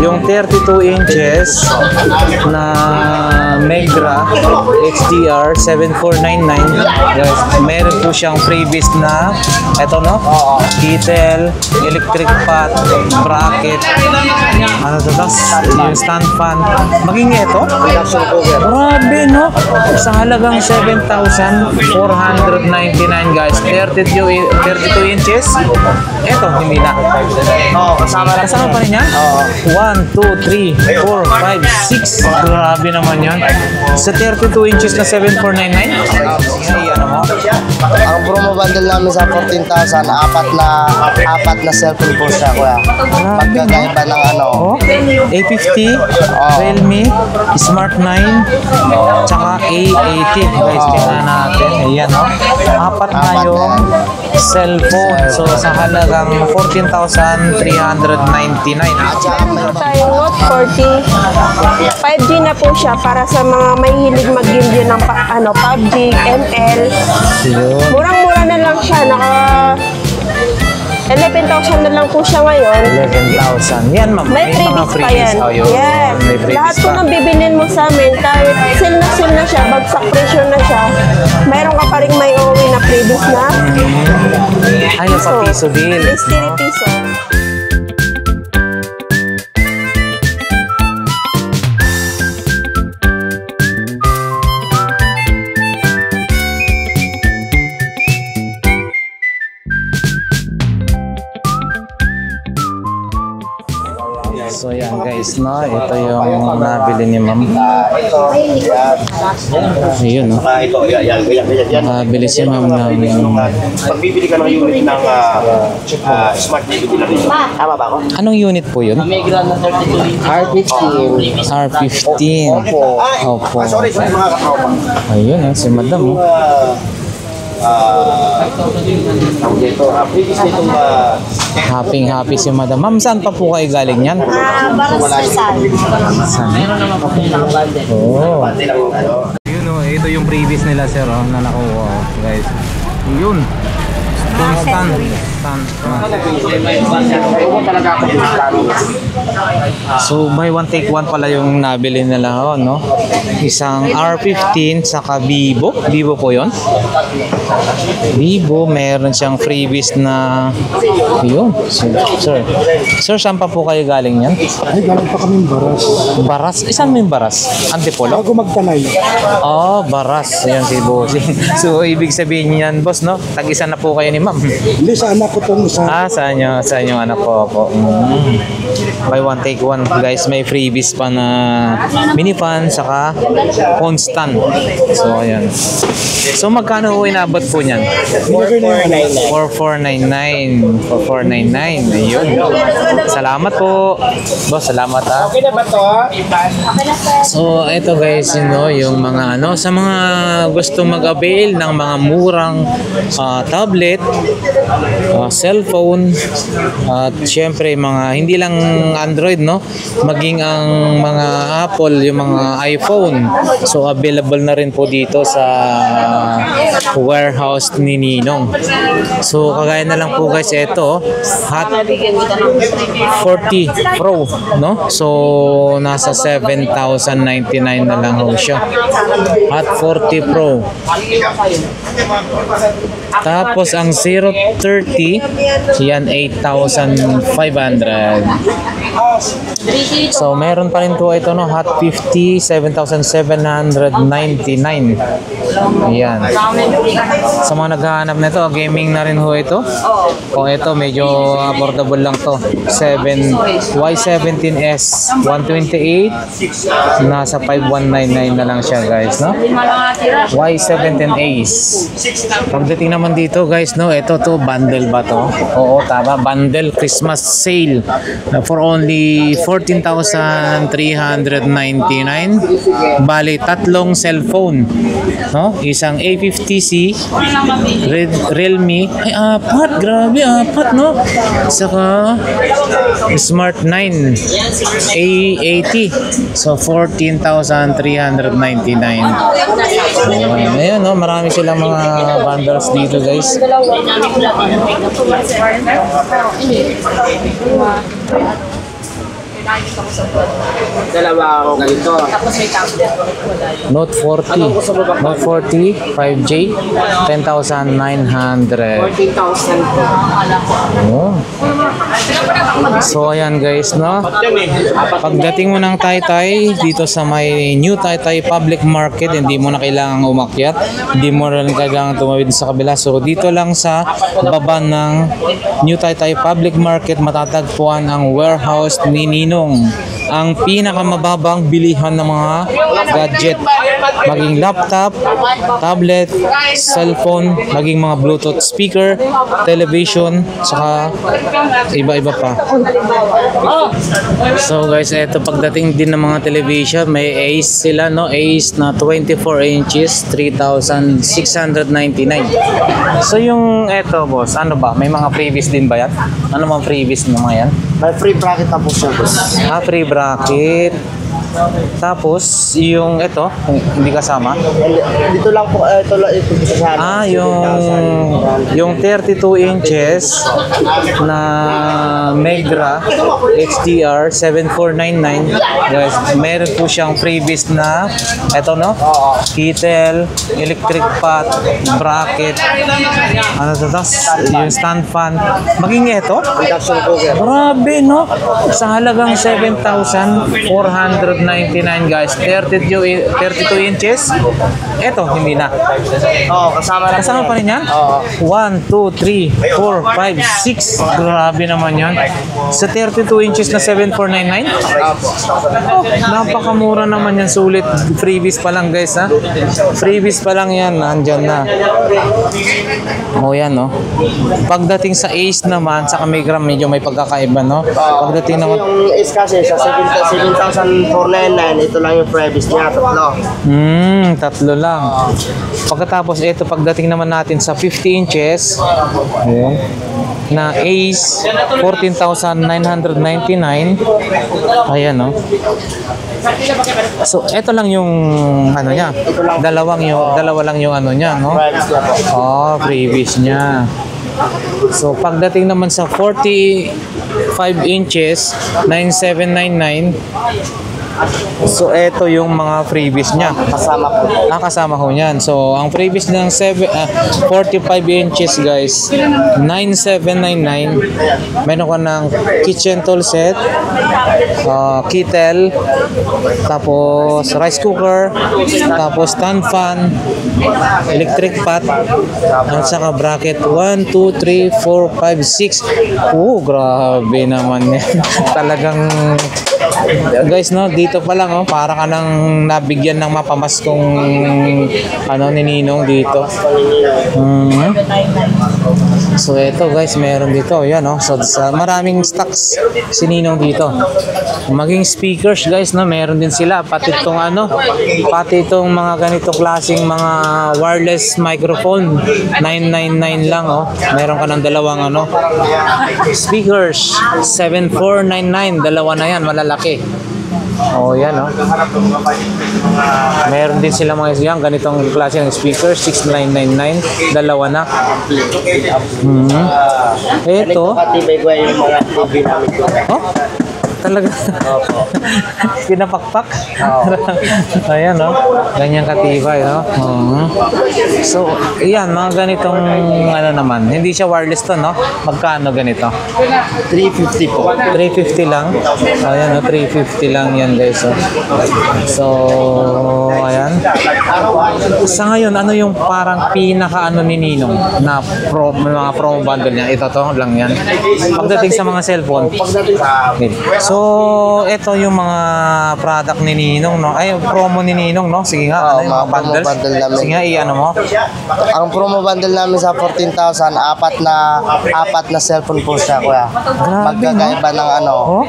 yung 32 inches na Megra HDR 7499 guys. Meron po siyang freebies na eto no, kettle, electric pot, bracket, ano to, yung stand fan, maging ito grabe no, sa halagang 7,499 guys. 32 inches. Eto hindi na, kasama pa rin yan. 1, 2, 3, 4, 5, 6. Grabe naman yan. Sa 32 inches na 7,499. Ano mo? Ang promo bundle namin sa 14,000, apat na cellphone po siya, kuya. Pagkagaiba ng ano. A50, Realme, Smart 9, tsaka A80 guys. Tingnan natin. Ayan no. Apat na yung cellphone. So sa halagang 14,399. Tayo Note 40. 5G na po siya para sa mga may hilig mag-game ng PUBG, ML. Murang-mura na lang siya. Naka 11,000 na lang po siya ngayon. 11,000. Yan ma'am. May freebies pa yan. Yes. Lahat po ng bibilin mo sa amin, kahit sale na siya, bagsak presyo na siya, mayroon ka pa rin may uwi na freebies na. Ay, sa piso bill. 30 piso. So yan guys, no, ito yung nabili ni ma'am. Ayun no. Nabili si ma'am ng pagbibili ka ng unit ng Smart TV television. Tama ba ako? anong unit po yun? R15. Opo. Sorry sa mga katropa. Ayun si madam. Happy si madam. Ma'am, saan pa po kayo galing yan? Barasal. Oh. Yun o, ito yung previous nila sir na nakuha guys. Yun. Stand. So buy one take one pala yung nabili nila no? Isang R15 saka Vivo po yun. Vivo, meron siyang freebies na yun. Sir, saan pa po kayo galing yan? Ay, galing pa kami Baras. Saan mo yung Baras? Antipolo? Bago magtanay. Baras. Yan si Bossing. So ibig sabihin niyan boss no? Tag-isa na po kayo ni ma'am. Hindi, sa anak ko itong isa. Sa inyo anak ko po. Buy one take one guys, may freebies pa na mini fan saka phone stand. So ayan. So magkano po inabot po niyan? 4499. 4499. Ayun. Salamat po. Boss, salamat ha. Okay na ba to? So ito guys, yung mga sa mga gusto mag-avail ng mga murang tablet, cellphone, at syempre mga hindi lang Android no, maging ang mga Apple, yung mga iPhone. So available na rin po dito sa warehouse ni Ninong. So kagaya na lang po guys, ito Hot 40 Pro no. So nasa 7,099 na lang ho siya. Hot 40 Pro. Tapos ang 030 yan 8,500. So meron pa rin po ito no, Hot 50 7,799. Ayan. Sa mga naghahanap nito, gaming na rin ho ito. Kung ito medyo affordable lang to. Y17S 128 nasa 5,199 na lang siya guys no. Y17 Ace. Pagdating naman dito guys no, ito to bundle ba to? Oo tama, bundle Christmas sale for only 14,399. Bali tatlong cellphone no, isang A50C Realme, ay apat, grabe apat no, saka Smart 9 A80. So 14,399. Ayun no, marami silang mga bundles dito guys. Dalawa ako ganito. Note 40. Note 40, 5J, 10,900. 14,000 Oh. So ayan guys, no? Pagdating mo ng Taytay dito sa may New Taytay Public Market, hindi mo na kailangang umakyat, hindi mo rin kailangang tumawid sa kabila. So dito lang sa baba ng New Taytay Public Market matatagpuan ang warehouse ni Ninong, ang pinakamababang bilihan ng mga gadget, maging laptop, tablet, cellphone, maging mga Bluetooth speaker, television, saka iba-iba pa. So guys, eto pagdating din ng mga television, may Ace sila, no? Ace na 24 inches, 3,699. So yung eto boss, ano ba? May mga freebies din ba yan? Ano mga freebies ng mga yan? May free bracket na po siya, boss. Ah, free bracket. Tapos, yung ito, hindi kasama. Dito lang po, ito sa Ah, yung 32 inches na Megra HDR 7499. Guys, meron po siyang freebies na ito, no? Kettle, electric pot, bracket, ano to, yung stand fan. Maging ito, induction cooker. grabe, no? Sa halagang 7,499 guys, 32 inches. Ito, hindi na. Oo, kasama na. Kasama pa rin yan? Oo. 1, 2, 3, 4, 5, 6. Grabe naman yan. Sa 32 inches na 7,499? Oh, napakamura naman yan. Sulit. Freebies pa lang guys, ha? Freebies pa lang yan. Nandyan na. Oh, yan, no? Pagdating sa Ace naman, sa Megra, medyo may pagkakaiba, no? Pagdating naman... Yung is kasi sa 7,499, ito lang yung freebies niya, tatlo. Tatlo lang. Pagkatapos ito, pagdating naman natin sa 50 inches, ayan, na Ace 14,999. Ayan, no. So ito lang yung ano niya. Dalawa lang yung ano niya, no. Freebies niya po. Oh, freebies niya. So pagdating naman sa 45 inches, 9,799. So ito yung mga freebies niya. Kasama po. Kasama ko niyan. So ang freebies ng 45 inches guys, 9,799. Meron ka ng kitchen tool set, kettle, tapos rice cooker, tapos stand fan, electric pot, at saka bracket 1, 2, 3, 4, 5, 6. Grabe naman yan. Talagang guys, no, dito pa lang, oh, para ka nang nabigyan ng mapamaskong ano ni Ninong dito. So ito guys, meron dito, yan, oh. So sa maraming stocks si Ninong dito. Maging speakers guys, no, meron din sila, pati itong ano, pati itong mga ganito klaseng mga wireless microphone, 999 lang, oh. Meron ka ng dalawang ano speakers, 7,499, dalawa na yan, malalaki. Oh, yan, oh. Meron din sila mga yan, ganitong klase ng speaker, 6,999, dalawa na. Ito, Katibay ko yung mga TV namin ko. oh, talaga. Pinapakpak. Ayan, no? Ganyan katibay, no? So, yan, mga ganitong ano naman. Hindi siya wireless to, no? Magkano ganito? 350 po. 350 lang. Ayan, no? 350 lang yan, guys. Oh. So, ayan. Sa ngayon, ano yung parang pinaka-ano ni Ninong na mga promo bundle niya? Ito to lang yan. Pagdating sa mga cellphone. So, ito yung mga product ni Ninong, no? Ay, promo ni Ninong, no? Sige nga, ano yung mga promo bundles? bundle namin. Sige nga, i-ano mo? Ang promo bundle namin sa 14,000, apat na cellphone po siya, kuya. Magkakaiba ng ano. Oh,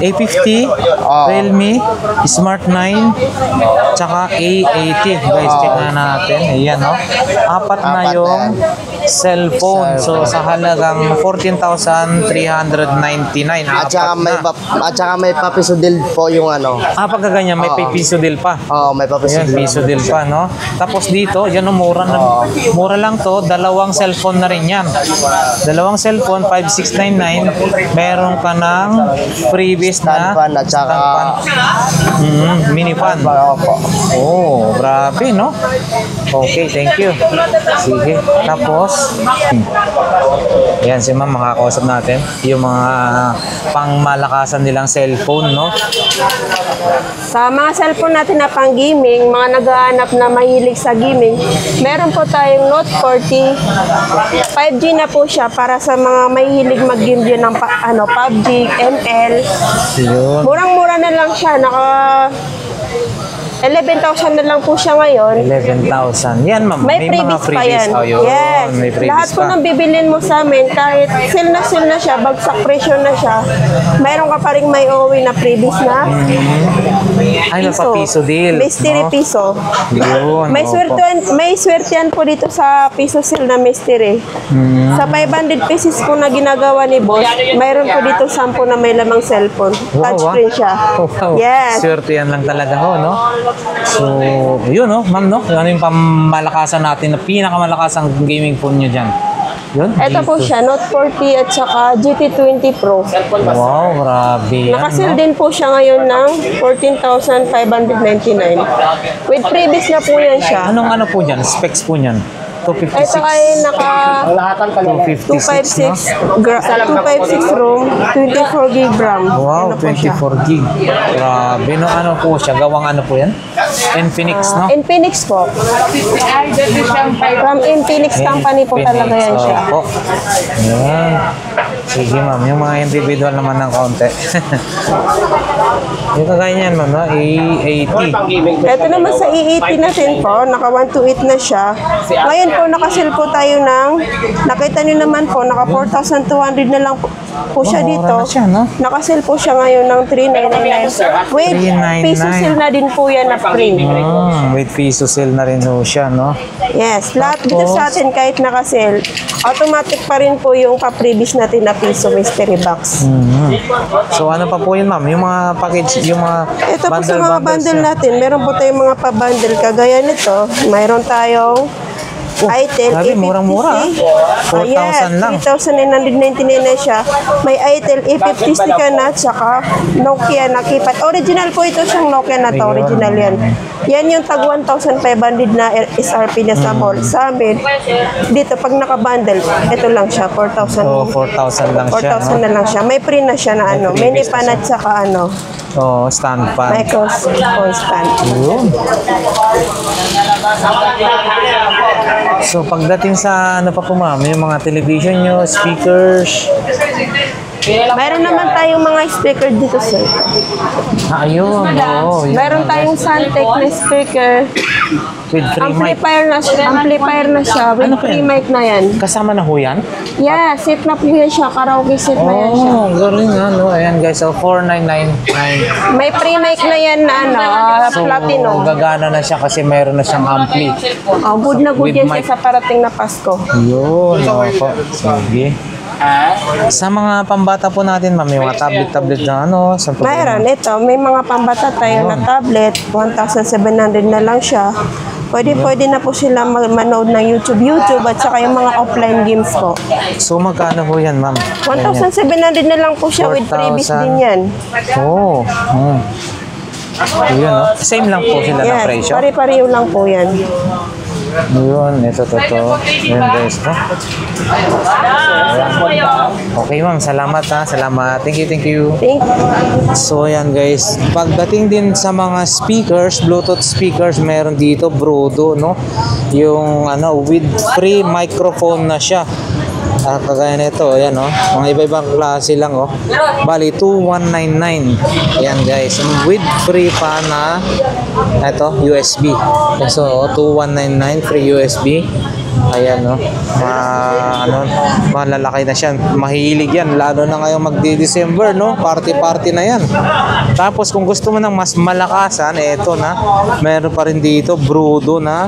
A50, Realme, Smart 9, tsaka A80. Guys, check na natin. Ayan, no? Apat na Apat yung na cellphone. So, sa halagang 14,399. At saka Apat na. At saka may papisodil po yung ano. Pagka ganyan, may piso deal pa. Oo, may Ayan, papisodil. piso deal pa, no? Tapos dito, yan, mura lang to. Dalawang cellphone na rin yan. Dalawang cellphone, 5699. Meron ka ng freebies na Stand fan at saka mini fan. Opo. Oh, grabe, no? Okay, thank you. Sige. Tapos, yan si ma'am, makakausap natin. Yung mga pangmalakasan nilang cellphone, no? Sa mga cellphone natin na pang gaming, mga naghahanap na mahilig sa gaming, meron po tayong Note 40. 5G na po siya para sa mga mahilig mag-game din ng PUBG, ML. Yun. Murang-mura na lang siya. 11,000 na lang po siya ngayon. 11,000. Yan, ma'am. May mga freebies pa yan. Oh, yun. Yes. May freebies Lahat po pa. ng bibilin mo sa amin, kahit sale na siya, bagsak presyo na siya, mayroon ka pa rin may uuwi na freebies na Ay, piso deal. mystery no? piso. Yun. May opo. swertean po dito sa piso sale na mystery. Sa 500 pesos po na ginagawa ni boss, mayroon po dito 10 na may lamang cellphone. Touchscreen siya. Wow. Yes. Swerte yan lang talaga ho, no? So, yun, no, ma'am, no? Ano yung pamalakasan natin na pinakamalakasang gaming phone nyo dyan? Yun? Ito po dito. siya, Note 40 at saka GT20 Pro. Wow, grabe yan, Nakasil no? din po siya ngayon ng 14,599. With freebies na po yan siya. Anong ano po dyan? Specs po dyan? 256? Ito ay naka 256, no? 256 room, 24 gig RAM. Wow, Ano po siya? 24 gig. Grabe, no? Ano po siya? Gawang ano po yan? Infinix, no? Infinix po. From Infinix company po talaga yan siya. Opo. Yan. Sige, ma'am. Yung mga individual naman ng konti. Yung kagaya niyan, ma'am, no? A80. Ito naman sa E80 natin po, naka 128 na siya. Ngayon po, nakasil po tayo ng, nakita nyo naman po, naka 4,200 na lang po siya Oh, dito. mura na siya, no? Nakasil po siya ngayon ng 3,999. Wait, 399. piso sale na din po yan na free. With piso sale na rin ho siya, no? Yes, lahat dito sa atin kahit naka-sale, automatic pa rin po yung pa-previous natin na piso mystery box. So, ano pa po yun, ma'am? Yung mga package, yung mga Ito po sa mga bundles bundle niya. natin, meron po tayong mga pa-bundle kagaya nito. Mayroon tayong Itel grabe, A50C. murang-mura, ah. 4,000 lang. 3,999 na siya. May Itel A50C ka na, tsaka Nokia na keypad. Original po ito siyang Nokia na to. Ayun. Original yan. Yan yung tag 1,500 na SRP na sa mall. Sa amin, dito pag naka-bundle, ito lang siya, 4,000. So, 4,000 lang siya, 4,000 na lang siya. May free na siya na ano. free Mini business pan at saka ano, Oh, stand fan. microphone stand. Yun. So, pagdating sa ano pa po, ma'am, yung mga television nyo, speakers. Mayroon naman tayong mga speaker dito, sir. Ayun. Oo, yun. Mayroon tayong Santec na speaker. With free mic. Amplifier na siya. With Ano pa free yan? mic na yan. Kasama na ho yan? Yeah, set na po yan siya. Karaoke set na yan siya. Oh, galing ano. Ayan guys, so 4,999. May free mic na yan na ano, So, platinum. gagana na siya kasi mayroon na siyang ampli. Oh, good na good With yan mic. siya sa parating na Pasko. Yun, opo. Sige. Sa mga pambata po natin, ma'am, yung mga tablet na ano, sa Mayroon, ito. May mga pambata tayo na tablet. 1,700 na lang siya. Pwede na po sila manood ng YouTube at saka yung mga offline games po. So, magkano po yan, ma'am? 1,700 na lang po siya with freebies 4,000. din yan. Oo. Oh. Yun, no? Same lang po sila ng Yes, presyo. pare-pareho lang po yan. Yun, ito, totoo. Yun, guys, no? Okay, ma'am. Salamat, ha. Salamat. Thank you, thank you. Thank you. So, ayan, guys. Pagdating din sa mga speakers, Bluetooth speakers, meron dito, Brodo, no? Yung, ano, with free microphone na siya. Kagaya nito, ayan, oh. Mga iba-ibang klase lang, oh. Bali, 2,199. Ayan, guys. With free pa na, ito, USB. So, 2,199, free USB. Ayan, no? Malalaki na siya. Mahilig yan. Lalo na ngayong magdi-December, no? Party-party na yan. Tapos, kung gusto mo ng mas malakasan, eto na. Meron pa rin dito, Brudo na.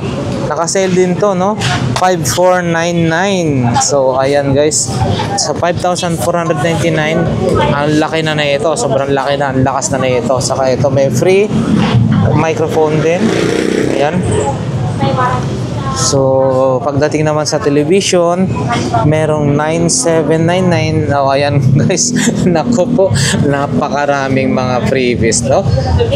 Naka-sale din to, no? 5,499. So, ayan guys. Sa 5,499, ang laki na ito. Sobrang laki na. Ang lakas na ito. Saka ito, may free microphone din. Ayan. So, pagdating naman sa television, merong 9,799. Oh, ayan guys. Naku po, napakaraming mga freebies, no?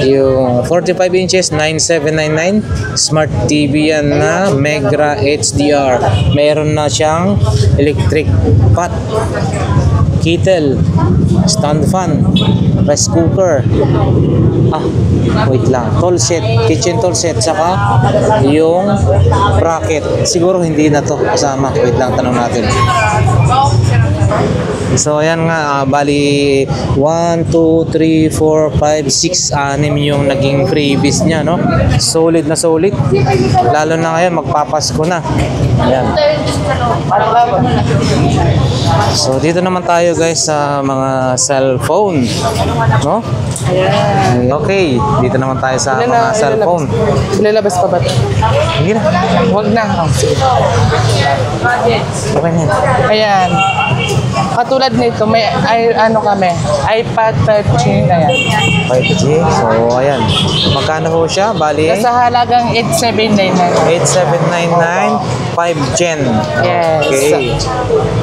Yung 45 inches, 9,799. Smart TV yan na Megra HDR. Meron na siyang electric pot, kettle, stand fan, rice cooker. Wait lang. Tool set, kitchen tool set, saka yung bracket. Siguro hindi na to kasama. Wait lang, tanong natin. So, ayan nga, bali 1, 2, 3, 4, 5, 6, 6 yung naging freebies niya, no? Solid na solid. Lalo na ngayon, magpapasko na. Ayan. So, dito naman tayo guys sa mga cellphone, no? Okay, dito naman tayo sa mga cellphone. Ilalabas pa ba ito? Hindi na. Huwag na. Sige. Okay na. Ayan. Katulad nito, may iPad 5G na yan. 5G. So, ayan. Magkano ho siya? Bali, Nasa halagang 8,799. 8,799, 5 Gen. Yes. Okay.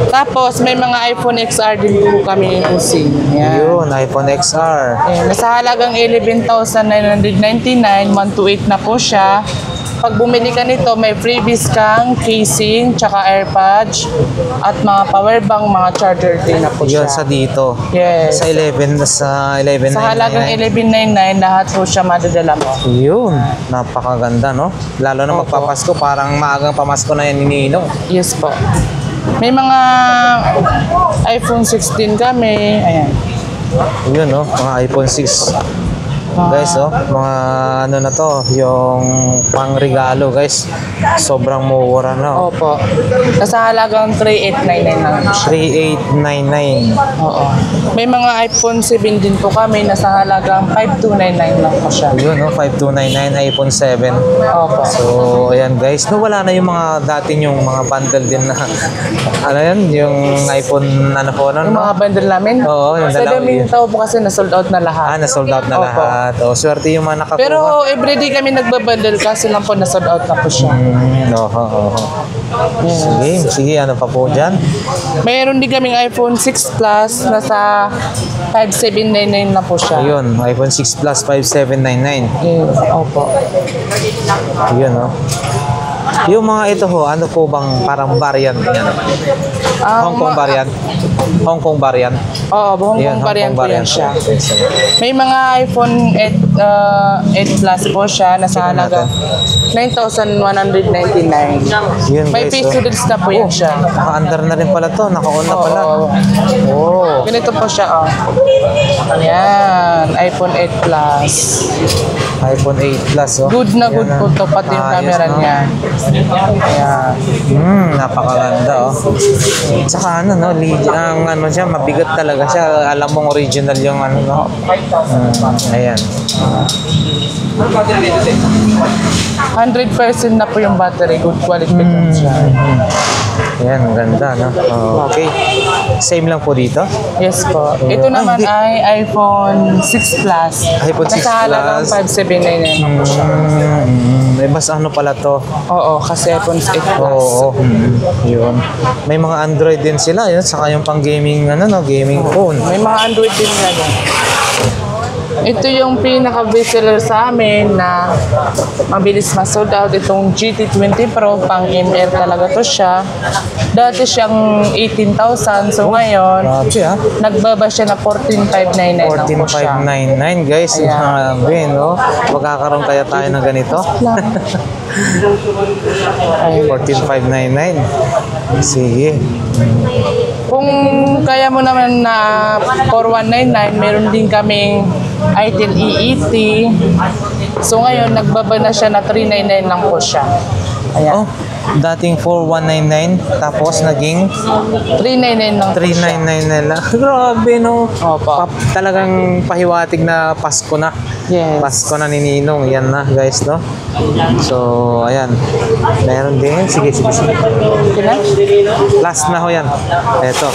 Tapos, may mga iPhone XR din po kami using. Yan. Yun, iPhone XR. Ayan. Nasa halagang 11,999, 128 na po siya. Pag bumili ka nito, may freebies kang casing, tsaka AirPods, at mga power bank, mga charger din na po siya. Yun sa dito. Yes. Sa 11, sa 11. Sa halagang 1199, lahat po siya madadala mo. Yun, napakaganda, no? Lalo na Opo. magpapasko, parang maagang pamasko na yan ni Ninong. Yes po. May mga iPhone 16 kami. Ayan. Yun, no? Mga iPhone 6. Guys, oh, mga ano na to, yung pang-regalo, guys. Sobrang mura na. Oh. Opo. Nasa halagang 3,899 lang. 3,899. Oo. May mga iPhone 7 din po kami. Nasa halagang 5,299 lang po siya. Yun, no? 5,299, iPhone 7. Opo. So, ayan guys. No, wala na yung mga dati yung mga bundle din na ano yan, yung iPhone ano po nun, Yung no? mga bundle namin. Oo, yung Sa dalawa daming tao po kasi na-sold out na lahat. Na-sold out na Opo. lahat. O, swerte yung mga nakakuha. Pero everyday kami nagbabundle kasi lang po na-sold out na po siya. Oo. Sige, sige, ano pa po dyan? Mayroon din kaming iPhone 6 Plus. Nasa 5,799 na po siya. Ayun, iPhone 6 Plus 5,799. Yes, opo. Ayun, no? Yung mga ito ho, ano po bang parang variant niya naman? Hong Kong variant? Hong Kong variant? Oo, Hong Ayan, Kong variant po yan siya. Okay, so, May mga iPhone 8 Plus po siya. Nasa halagang 9,199. yun May guys, peso oh. deals na po yan siya. Naka-under na rin pala to, naka-on na pala. Oo. Oh. Ganito po siya, oh. Ayan, iPhone 8 Plus. iPhone 8 Plus, oh. Good na Ayan, good po to, pati yung ayos, camera no? niya. Ayan. Napakaganda, oh. Tsaka ano, no, ang ano siya, mabigat talaga siya. Alam mong original yung ano, no? Ayan. 100% na po yung battery. Good quality po siya. Ayan, ang ganda, no? Okay. Same lang po dito. Yes po. Ito naman hindi. ay iPhone 6 Plus. iPhone 6 Nasa halagang Plus. 5,799 na po siya. Mas ano pala to? Oo, kasi iPhone 8 Plus. Oo. Yun. May mga Android din sila, yun. Saka yung pang gaming, ano, no? Gaming phone. May mga Android din na din. Ito yung pinaka-bestseller sa amin na mabilis ma-sold out. Itong GT20 Pro, pang ML talaga to siya. Dati siyang 18,000. So ngayon, Grabe, ah. nagbaba siya na 14,599 lang po siya. 14,599 guys. Ayan. Grabe, no? Magkakaroon kaya tayo ng ganito? Ayun. 14,599. Sige. Kung kaya mo naman na 4199, meron din kaming Itel EET. So ngayon, nagbaba na siya na 399 lang po siya. Ayan. Oh, dating 4199 tapos naging 399 lang. 399 na lang. Grabe no. Opo. Talagang pahiwatig na Pasko na. Yes. Pasko na ni Ninong. Yan na guys no. So ayan. Meron din. Sige. Okay na? Last na ho yan. Eto.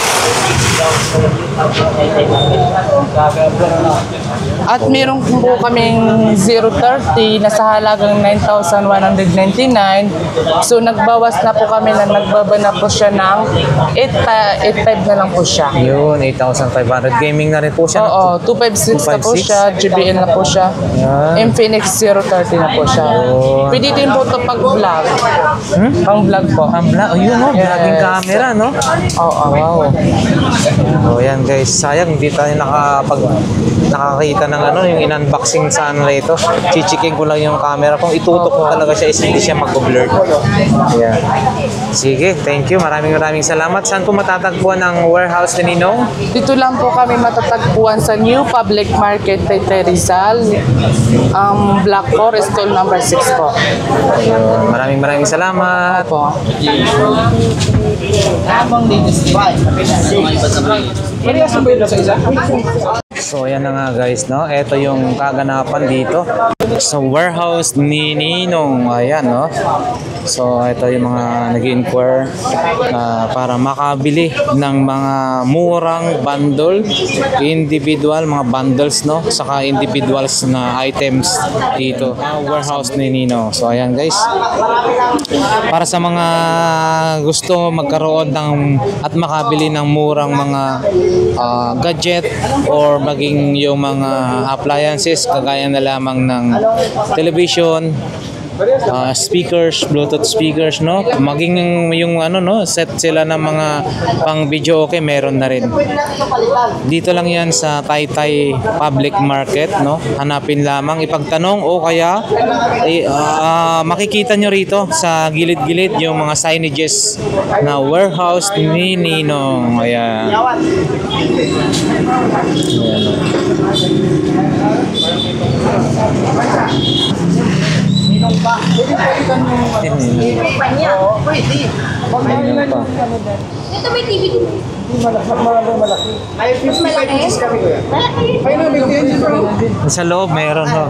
At meron po kaming 030 na sa halagang 9,199. So nagbawas na po kami na nagbaba na po siya ng 8,500 na lang po siya. Yun, 8,500. Gaming na rin po siya. Oo, 256 na po 256? siya, GBL na po siya. Yan. Infinix 030 na po siya. Yun. Pwede din po ito pag vlog. Pang vlog po. Oh, yun no, Yes. vlogging camera no. Oo. Wow. Oh, yan guys, sayang hindi tayo nakakita ng ano, yung in-unboxing sana ito. Chichiking ko lang yung camera. Kung itutok mo talaga siya, is hindi siya mag-blur. Ayan. Sige, thank you. Maraming salamat. Saan po matatagpuan ang warehouse ni Ninong? Dito lang po kami matatagpuan sa New Public Market, Taytay Rizal. Black Forest, stall number 6 po. Ayun. Maraming salamat. Po. So ayan na nga guys no, ito yung kaganapan dito sa warehouse ni Ninong. Ayan no. So ito yung mga nag-inquire para makabili ng mga murang bundle, individual mga bundles no, saka individuals na items dito sa warehouse ni Ninong. So ayan guys, para sa mga gusto magkaroon ng at makabili ng murang mga gadget or maging yung mga appliances kagaya na lamang ng television, speakers, Bluetooth speakers, no? Maging yung ano, no? Set sila ng mga pang video okay, meron na rin. Dito lang yan sa Taytay Public Market, no? Hanapin lamang, ipagtanong o kaya makikita nyo rito sa gilid-gilid yung mga signages na warehouse ni Ninong. Ayan. Ayan. Ninong pa. Ito may TV din. Sa loob, meron ho.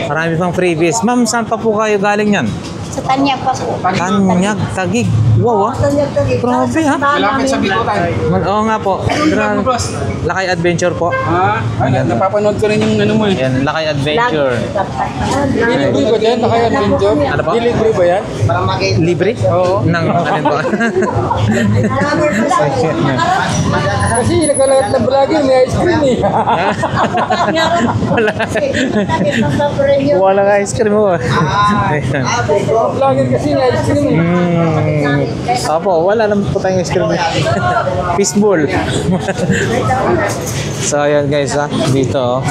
Marami pang freebies. Ma'am, saan pa po kayo galing yan? Sa Tanyag pa po. Tanyag, Tagig. Wow, grabe ha. Malapit sa Bikutan. Oo nga po. Grabe. Lakay Adventure po. Napapanood ko rin yung ano mo eh. Yan, Lakay Adventure. Delivery ba yan? Naka-adventure? Ano po? Delivery ba yan? Libre? Oo. Nang ano po? Kasi nagkalagat na vlogger, may ice cream eh. Wala. Wala nga ice cream mo. Ayan. Vlogger kasi may ice cream eh. Opo, wala naman po tayong ice cream. Fishball. So ayan guys ha, dito oh.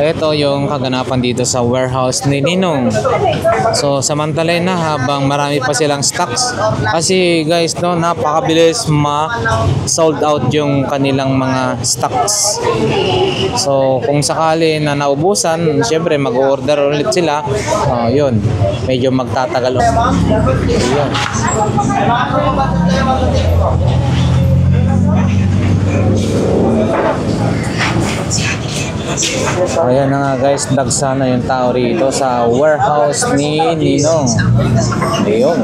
Ito yung kaganapan dito sa warehouse ni Ninong. So samantalay na habang marami pa silang stocks. Kasi guys no, napakabilis ma-sold out yung kanilang mga stocks. So kung sakali na naubusan, syempre mag-order ulit sila. Yun, medyo magtatagal. Yun. Ayan na nga guys, dagsa na yung tao rito sa warehouse ni Ninong. Ayun.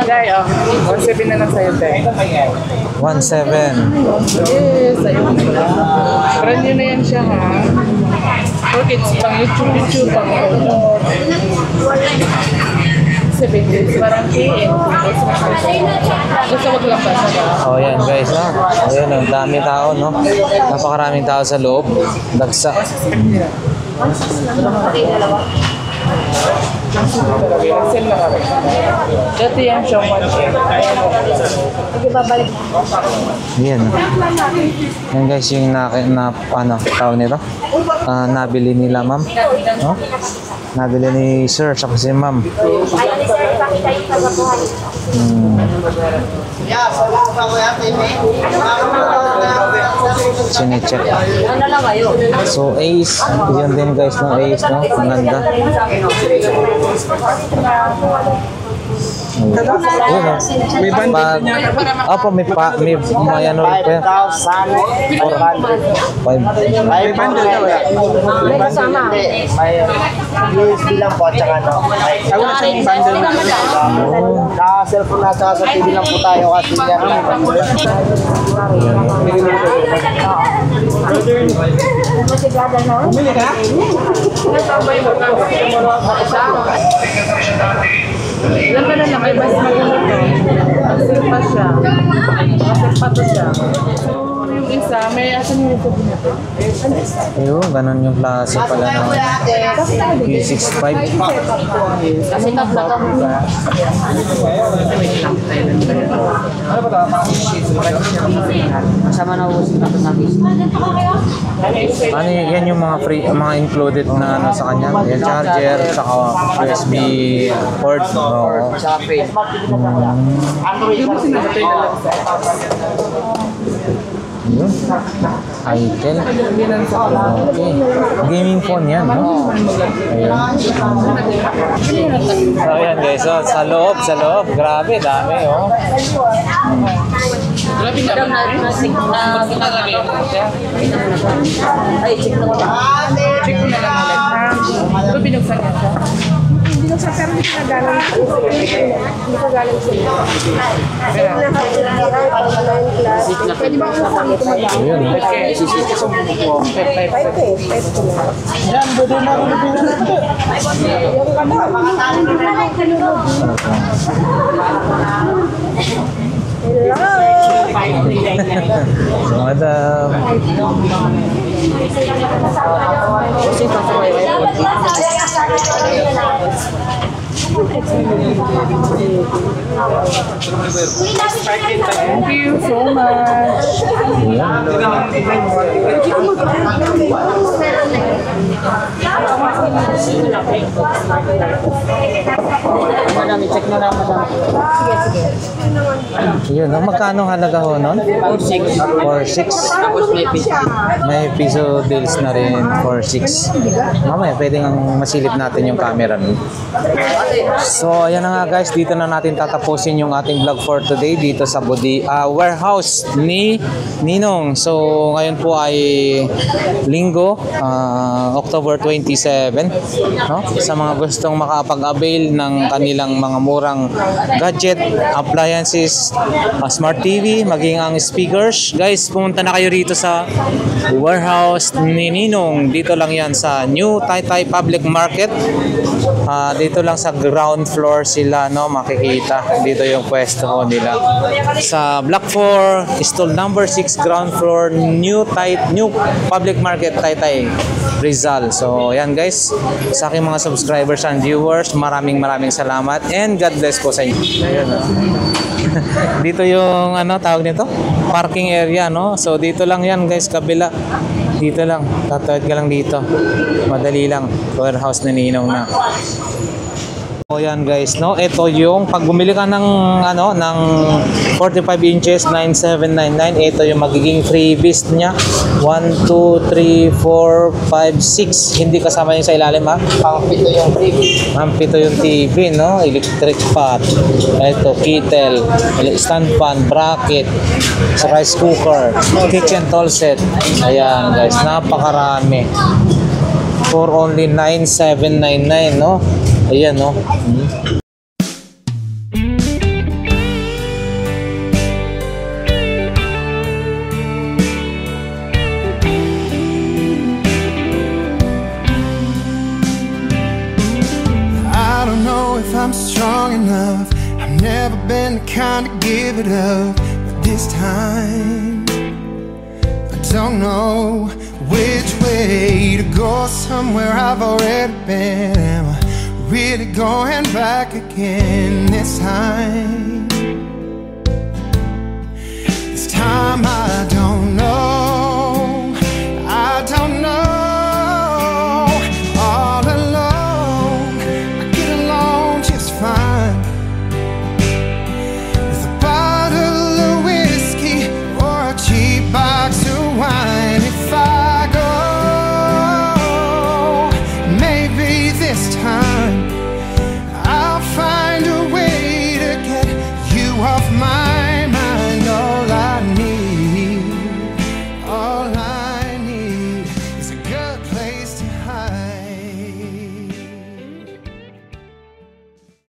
Jay, 1.7 na lang sa'yo, Jay. 1.7. Yes, ayun. Brand new na yan siya, ha? Okay, it's pang YouTube, pang YouTube. 7 days, parang KM. Basta wag lang ba sa Oh, yan guys, ha. Ayun, ang dami tao, no? Napakaraming tao sa loob. Dagsa. Sell na kami. Dati yan siya 1K. Yan. Yan guys, yung tawag nito. Nabili nila, ma'am. No? Nabili ni sir sa si ma'am. Sinecheck. So Ace, yun din guys ng Ace, no? Ang ganda. Ayun, no? May bundle niya. Opo, may ano rin pa yan. 5. May bundle daw eh. May kasama. May USB lang po at saka ano. Ako na siyang bundle na. Naka-cellphone na saka sa TV lang po tayo kasi yan lang. Bumili ka? Ilan ka na lang, ay mas maganda to. Masip pa siya. Masip pa to siya. Yung isa, may asan yung YouTube nito? Ayun, ganun yung klase pala ng P65. Kasi nagbaga mo ba? Ano yan yung mga free, mga included na ano sa kanya? Yung charger, saka USB port. Oo. Yun. Itel. Okay. Gaming phone yan, no? Ayan. So, ayan guys. So, sa loob. Grabe, dami, oh. Grabe naman. Ay, check na lang. Check ko na lang ulit. Ito binuksan niya siya. Hindi ko sa pero hindi ko galing. Hindi ko galing sila. Pwede ba ako sa dito mag-down? Ayun, no? Yan, budo na ako So, madam. Thank you so much. Madami, check na lang madami. Yun, no? Magkano halaga ho nun? 4.6. Tapos may piso. May piso deals na rin 4.6. Mamaya, pwede nga masilip natin yung camera nun. So, ayan na nga guys. Dito na natin tatapusin yung ating vlog for today dito sa warehouse ni Ninong. So, ngayon po ay Linggo, October 27. No? Sa mga gustong makapag-avail ng kanilang mga murang gadget, appliances, smart TV, maging ang speakers. Guys, pumunta na kayo rito sa warehouse ni Ninong. Dito lang yan sa New Taytay Public Market. Dito lang sa ground floor sila, no, makikita. Dito yung pwesto nila. Sa Block 4, stall number 6, ground floor, New Public Market, Taytay, Rizal. So, yan guys. Sa aking mga subscribers and viewers, maraming salamat and God bless po sa inyo. Ayun, no? Dito yung tawag nito? Parking area, no? So, dito lang yan guys, kabila. Dito lang. Tatawid ka lang dito. Madali lang. Warehouse ni Ninong na. So yan guys, no? Ito yung pag bumili ka ng ng 45 inches 9799, ito yung magiging freebies niya. 1 2 3 4 5 6. Hindi kasama yung sa ilalim, ha? Pang-pito yung freebie. Pang-pito yung TV, no? Electric pot. Ito, kettle, stand fan, bracket, rice cooker, kitchen tool set. Ayan guys, napakarami. For only 9799, no? Ayan, no? I don't know if I'm strong enough. I've never been the kind to give it up, but this time I don't know which way to go. Somewhere I've already been. Am I really going back again this time? This time I don't